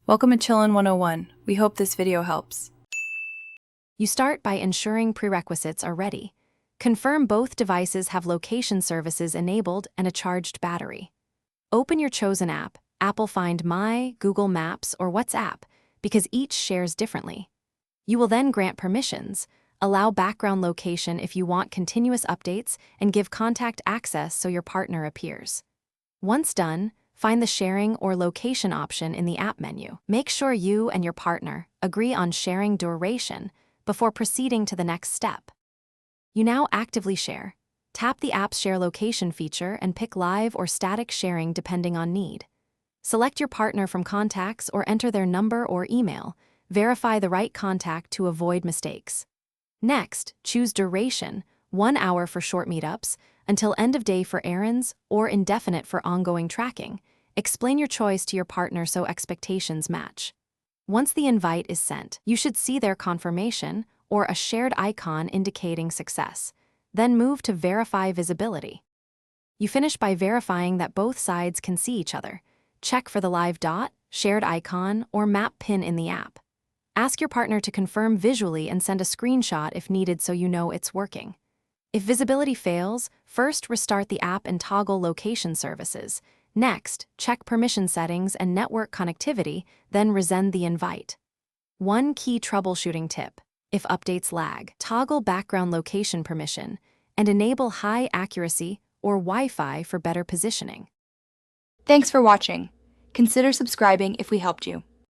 Welcome to Chillin' 101. We hope this video helps. You start by ensuring prerequisites are ready. Confirm both devices have location services enabled and a charged battery. Open your chosen app, Apple Find My, Google Maps, or WhatsApp, because each shares differently. You will then grant permissions, allow background location if you want continuous updates, and give contact access so your partner appears. Once done, find the sharing or location option in the app menu. Make sure you and your partner agree on sharing duration before proceeding to the next step. You now actively share. Tap the app's share location feature and pick live or static sharing depending on need. Select your partner from contacts or enter their number or email. Verify the right contact to avoid mistakes. Next, choose duration, 1 hour for short meetups, until end of day for errands, or indefinite for ongoing tracking. Explain your choice to your partner so expectations match. Once the invite is sent, you should see their confirmation or a shared icon indicating success. Then move to verify visibility. You finish by verifying that both sides can see each other. Check for the live dot, shared icon, or map pin in the app. Ask your partner to confirm visually and send a screenshot if needed so you know it's working. If visibility fails, first restart the app and toggle location services. Next, check permission settings and network connectivity, then resend the invite. One key troubleshooting tip: if updates lag, toggle background location permission and enable high accuracy or Wi-Fi for better positioning. Thanks for watching. Consider subscribing if we helped you.